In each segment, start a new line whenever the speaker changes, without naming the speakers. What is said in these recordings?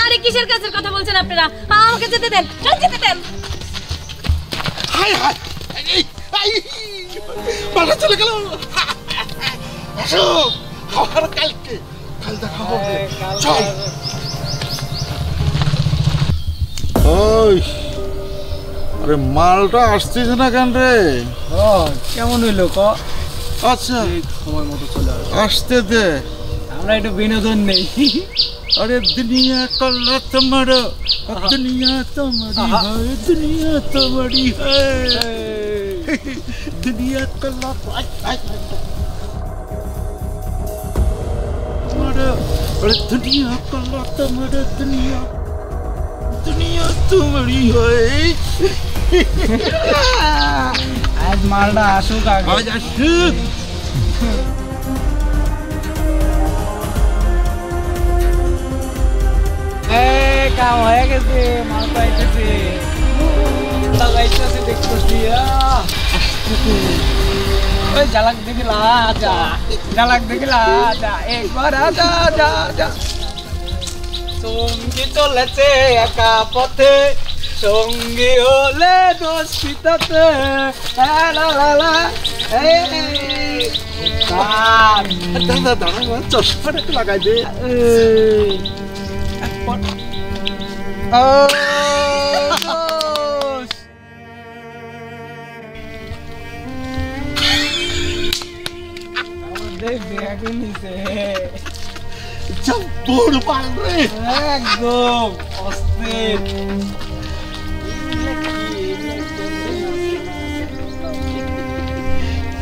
আরে কিসের কাজের কথা বলছেন আপনারা? আমাকে যেতে দেন, যেতে দেন।
হাই হাই, পাল্টা চলে গেল। আসো, আবার কালকে, কাল দেখা হবে। চল। ওই, আরে মালটা আসতেছে না কেন রে?
কেমন হইলো ক?
আচ্ছা,
সময় মতো চলে
আসতে দে।
আমরা একটু বিনোদন নেই।
अरे दुनिया का लत मरो, दुनिया तो मरी है, दुनिया तो मरी है, दुनिया का लत मरो, अरे दुनिया का लत मरो, दुनिया दुनिया तो मरी है।
आज मालडा आशुक आगे।
आज आशुक।
काम হয়ে গেছে, মাল পাইতেছে, লাগাইতেছে দেখতেছি। ওই ঝালাক দেখিলা আজা, ঝালাক দেখিলা আজা, একবার আজা আজা আজা। সঙ্গী চলেছে একা পথে, সঙ্গী হলে দোষিতাতে, লা লা লা।
দাদা দাদা চশমাটা একটু লাগাই দে।
একদম অস্থির।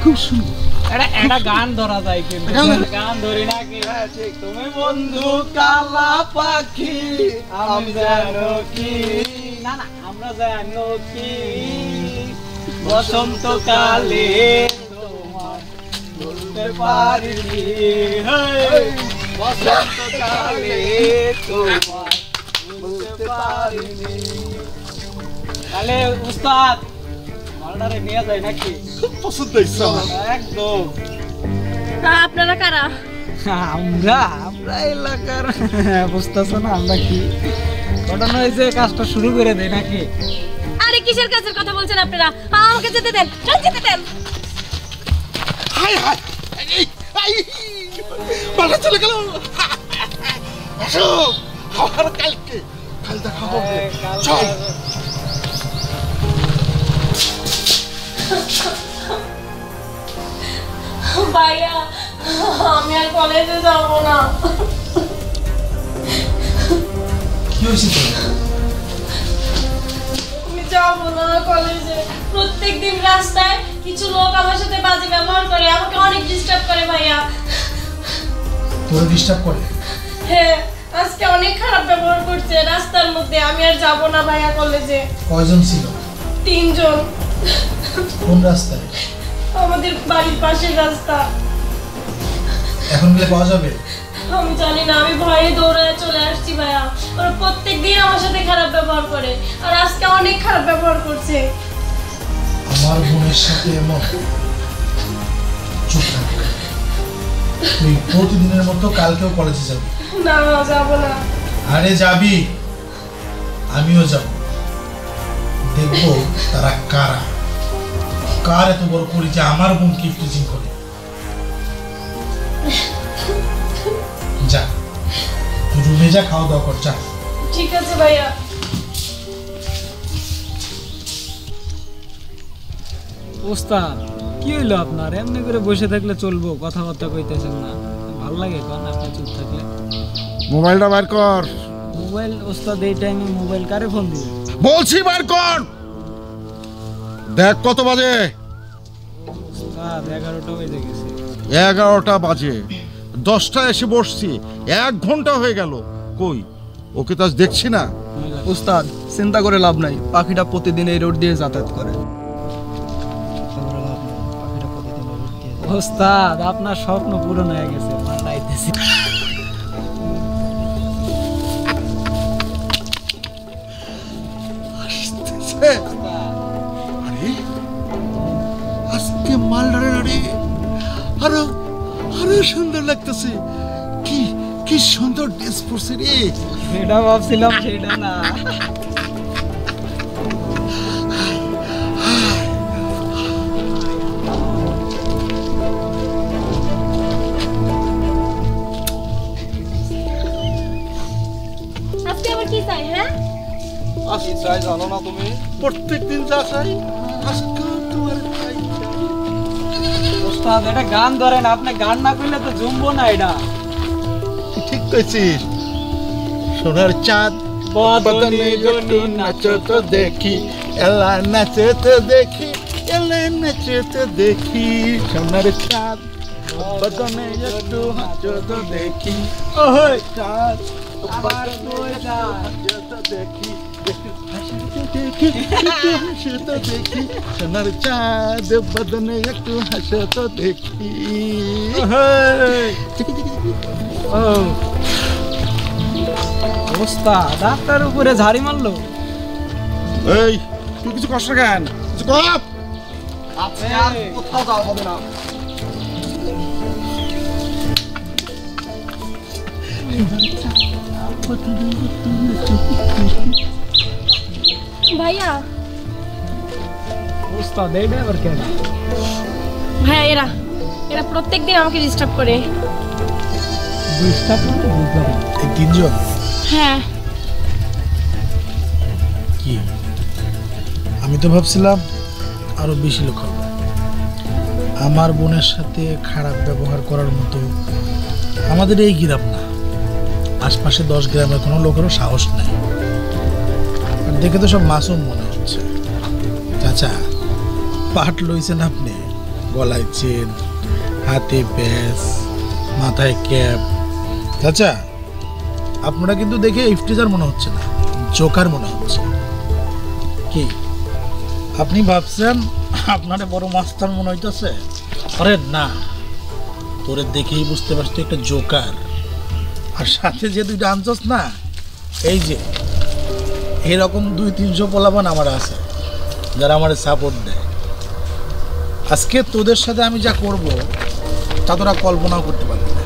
খুব সুন্দর
একটা গান ধরা যায়, কিন্তু গান ধরি না কি? তুমি বন্ধু কালা পাখি, আমি জানো কি, না না আমরা জানো কি, বসন্তকালে তোমার বলতে পারিনি, বসন্তকালে তোমার বলতে পারিনি। তাহলে উস্তাদ মালটারে নিয়ে যায় নাকি?
খুব পছন্দ হয়েছে আমার।
একদম।
আপনারা কারা?
আমরা আমরা এলাকার, বুঝতেছো না আমরা কি ঘটনা হয়েছে, কাজটা শুরু করে দেয় নাকি?
আরে কিসের কাজের কথা বলছেন আপনারা? আমাকে যেতে দেন, যেতে দেন।
হাই হাই, পাল্টা চলে গেল। আসো, আবার কালকে, কাল দেখা হবে। চল।
ভাইয়া, আমি আর কলেজে যাব না।
কি হয়েছে তোর?
আমি যাব না কলেজে। প্রত্যেকদিন রাস্তায় কিছু লোক আমার সাথে বাজে ব্যবহার করে, আমাকে অনেক ডিস্টার্ব করে ভাইয়া।
তোর ডিস্টার্ব করে?
হ্যাঁ, আজকে অনেক খারাপ ব্যবহার করছে রাস্তার মধ্যে। আমি আর যাব না ভাইয়া কলেজে।
কয়জন ছিল?
3 জন।
কোন রাস্তায়?
আমাদের বাড়ির পাশের রাস্তা।
এখন গেলে পাওয়া যাবে?
আমি জানি না, আমি ভয়ে দৌড়ায় চলে আসছি ভাইয়া। ওরা প্রত্যেকদিন আমার সাথে খারাপ ব্যবহার করে, আর আজকে অনেক খারাপ ব্যবহার করছে।
আমার বোনের সাথে এমন? চুপ থাক, তুই প্রতিদিনের মতো কালকেও কলেজে যাবি।
না, যাব না।
আরে যাবি, আমিও যাব। দেখবো তারা কারা, কার এত বড় করি যে আমার বোনকে ইফটিজিং করে। যা, তুই রুমে যা, খাওয়া দাওয়া কর, যা।
ঠিক আছে ভাইয়া।
ওস্তাদ কি হইলো আপনার? এমনি করে বসে থাকলে চলবো? কথাবার্তা কইতেছেন না, ভাল লাগে কোন আপনি চুপ থাকলে?
মোবাইলটা বের কর।
মোবাইল? ওস্তাদ এই টাইমে মোবাইল কারে ফোন দিবে?
বলছি বের কর। দেখ কত বাজে।
ওস্তাদ 11টা বেজে গেছে।
11টা বাজে, 10টা এসে বসছি, 1 ঘন্টা হয়ে গেল। কই ওকে তো আজ দেখছি না।
উস্তাদ চিন্তা করে লাভ নাই, পাখিটা প্রতিদিন এই রোড দিয়ে যাতায়াত করে।
ওস্তাদ আপনার স্বপ্ন পূরণ হয়ে গেছে, মালটা আইতেছি।
আরে আজকে মালদারে আরে আরো আরো সুন্দর লাগতেছে। কি কি সুন্দর ড্রেস পরছে রে।
সেটা ভাবছিলাম, সেটা না।
আজকে আবার কি চাই? হ্যাঁ,
আসি চাই জানো না তুমি?
প্রত্যেকদিন যা চাই আজকে তোমার চাই।
ওস্তাদ এটা গান ধরেন, আপনি গান না করলে তো জমবো না। এটা
ঠিক কইছিস। সোনার চাঁদ বদনে একটু নাচো তো দেখি, এলা নাচে তো দেখি, এলা নাচে তো দেখি। সোনার চাঁদ বদনে একটু নাচো তো দেখি, ওই চাঁদ
আবার কই যায়?
নাচো তো দেখি, একটু হাসি তো দেখি, একটু হাসি তো দেখি। সোনার চাঁদ বদনে একটু হাসো তো দেখি।
ও ওস্তাদ ডাক্তার উপরে ঝাড়ি মারলো।
এই তুই কিছু কষ্ট কেন? কিছু কর।
আপনি আর কোথাও যাওয়া হবে না।
ভাইয়া
ওস্তাদ এইটা আবার কেন?
ভাইয়া এরা এরা প্রত্যেকদিন আমাকে ডিস্টার্ব করে।
ডিস্টার্ব মানে বুঝলাম না।
এই তিনজন
হ্যাঁ,
কি? আমি তো ভাবছিলাম আরো বেশি লোক হবে। আমার বোনের সাথে খারাপ ব্যবহার করার মতো আমাদের এই গ্রাম না, আশপাশে 10 গ্রামের কোনো লোকেরও সাহস নাই। আর দেখে তো সব মাসুম মনে হচ্ছে। চাচা, পাট লইছেন আপনি, গলায় চেন, হাতে ব্যাস, মাথায় ক্যাপ। চাচা, আপনারা কিন্তু দেখে ইফটিজার মনে হচ্ছে না, জোকার মনে হচ্ছে। কি আপনি ভাবছেন আপনারে বড় মাস্টার মনে হইতেছে? আরে না, তোরে দেখেই বুঝতে পারছি তুই একটা জোকার। আর সাথে যে দুইটা আনছস না, এই যে এরকম 200-300 পোলাপান আমার আছে যারা আমার সাপোর্ট দেয়। আজকে তোদের সাথে আমি যা করব তা তোরা কল্পনাও করতে পারবি না।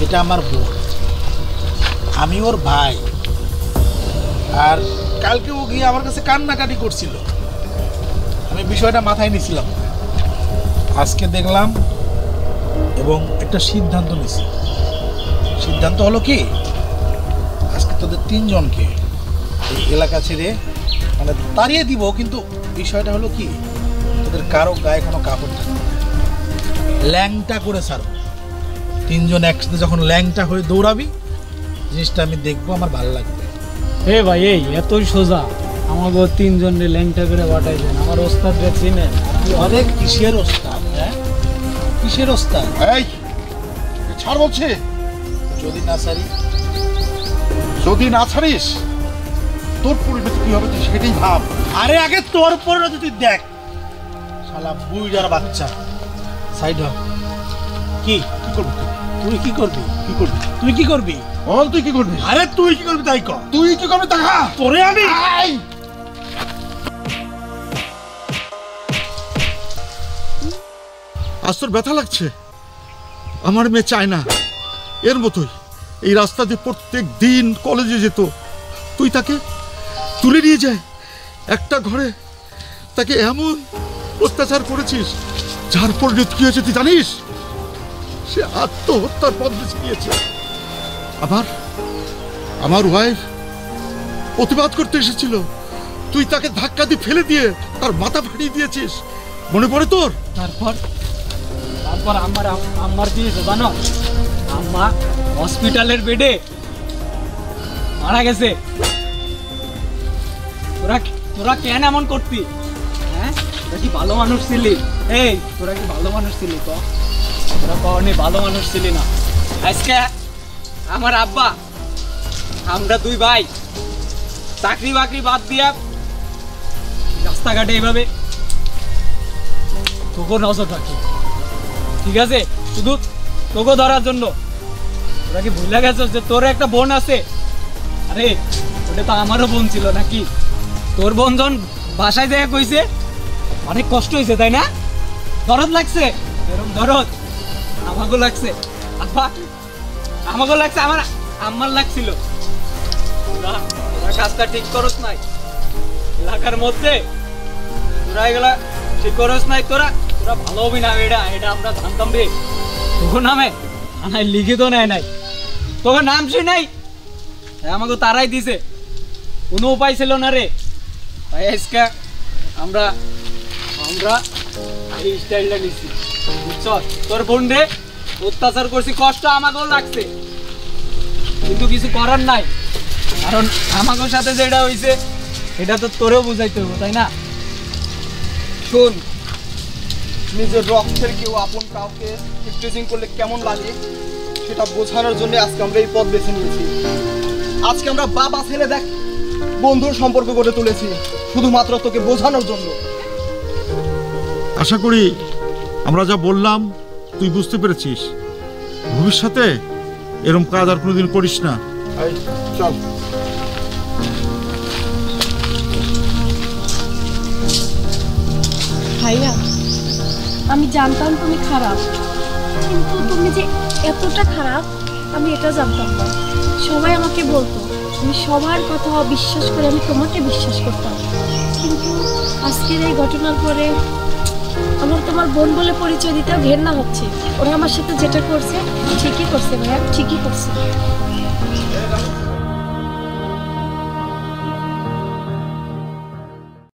এটা আমার বোন, আমি ওর ভাই। আর কালকে ও গিয়ে আমার কাছে কান্নাকাটি করছিল, আমি বিষয়টা মাথায় নিছিলাম। আজকে দেখলাম এবং একটা সিদ্ধান্ত নিছি। সিদ্ধান্ত হলো কি, আজকে তোদের 3 জনকে এই এলাকা ছেড়ে মানে তাড়িয়ে দিব। কিন্তু বিষয়টা হলো কি, তোদের কারো গায়ে কোনো কাপড় থাকবে না, ল্যাংটা করে ছাড়বো। 3 জন একসাথে যখন ল্যাংটা হয়ে দৌড়াবি, জিনিসটা আমি দেখবো, আমার ভালো লাগবে।
এ ভাই এই এতই সোজা আমাকে 3 জনের ল্যাংটা করে বাটাই দেন। আমার ওস্তাদ রে চিনেন?
অনেক কিসের ওস্তাদ? হ্যাঁ, কিসের ওস্তাদ?
এই ছাড় বলছে।
যদি না সারি,
যদি না ছাড়িস তোর পরিণতি কি হবে তুই সেটাই ভাব।
আরে আগে তোর পরিণতি তুই দেখ। শালা বুইড়ার বাচ্চা, সাইড হ। কি
কি করবি
তুই কি করবি?
কি করবি
তুই কি করবি?
বল তুই কি করবি?
আরে তুই কি করবি তাই কর।
তুই কি করবি দেখা
তোরে আমি
এই! আজ তোর ব্যথা লাগছে? আমার মেয়ে চায় না এর মতোই এই রাস্তা দিয়ে প্রত্যেক দিন কলেজে যেত, তুই তাকে তুলে নিয়ে যায় একটা ঘরে, তাকে এমন অত্যাচার করেছিস যার পরিণতি কি হয়েছে তুই জানিস? সে আত্মহত্যার পথ বেছে নিয়েছে। আমার ওয়াইফ প্রতিবাদ করতে এসেছিল, তুই তাকে ধাক্কা দিয়ে ফেলে দিয়ে তার মাথা ফাটিয়ে দিয়েছিস, মনে পড়ে তোর?
তারপর আমার কি হয়েছে জানো? আম্মা হসপিটালের বেডে মারা গেছে। তোরা কেন এমন করতি? হ্যাঁ, তোরা কি ভালো মানুষ ছিলি? এই তোরা কি ভালো মানুষ ছিলি? তো তোরা কখনই ভালো মানুষ ছিলি না। আজকে আমার আব্বা, আমরা 2 ভাই চাকরি বাকরি বাদ দিয়া রাস্তাঘাটে এইভাবে তোকে নজর রাখি, ঠিক আছে? শুধু তোকে ধরার জন্য। তোরা কি ভুলে গেছো যে তোর একটা বোন আছে? আরে ওটা তো আমারও বোন ছিল নাকি? তোর বোন যখন বাসায় যায় কইছে অনেক কষ্ট হয়েছে, তাই না? দরদ লাগছে, এরকম দরদ আমাকেও লাগছে। আব্বা আমাকেও লাগছে, আমার আম্মার লাগছিল। তোরা কাজটা ঠিক করস নাই এলাকার মধ্যে, তোরা এগুলা ঠিক করস নাই, তোরা ভালো হবি না। এটা আমরা জানতাম রে। তোর নামে থানায় লিখিত নেয় নাই, তোকে নাম শুই নাই, আমাকে তারাই দিছে, কোনো উপায় ছিল না রে। তাই আজকে আমরা এই স্টাইলটা নিচ্ছি, বুঝছ? তোর বোন রে অত্যাচার করছি, কষ্ট আমাকেও লাগছে, কিন্তু কিছু করার নাই, কারণ আমাকেও সাথে যেটা হয়েছে এটা তো তোরেও বুঝাইতে হবে, তাই না?
শোন, নিজের রক্তের কেউ আপন কাউকে রিপ্রেজিং করলে কেমন লাগে সেটা বোঝানোর জন্য আজকে আমরা এই পথ বেছে নিয়েছি। আজকে আমরা বাবা ছেলে দেখ বন্ধুর সম্পর্ক গড়ে তুলেছি, শুধুমাত্র তোকে বোঝানোর জন্য।
আশা করি আমরা যা বললাম তুই বুঝতে পেরেছিস। ভবিষ্যতে এরকম কাজ আর কোনোদিন করিস না।
চল।
ভাইয়া, আমি জানতাম তুমি খারাপ, কিন্তু তুমি যে এতটা খারাপ আমি এটা জানতাম না। সবাই আমাকে বলতো, আমি সবার কথা বিশ্বাস করে আমি তোমাকে বিশ্বাস করতাম, কিন্তু আজকের এই ঘটনার পরে আমার তোমার বোন বলে পরিচয় দিতেও ঘেন্না হচ্ছে। ওরা আমার সাথে যেটা করছে ঠিকই করছে ভাইয়া, ঠিকই করছে।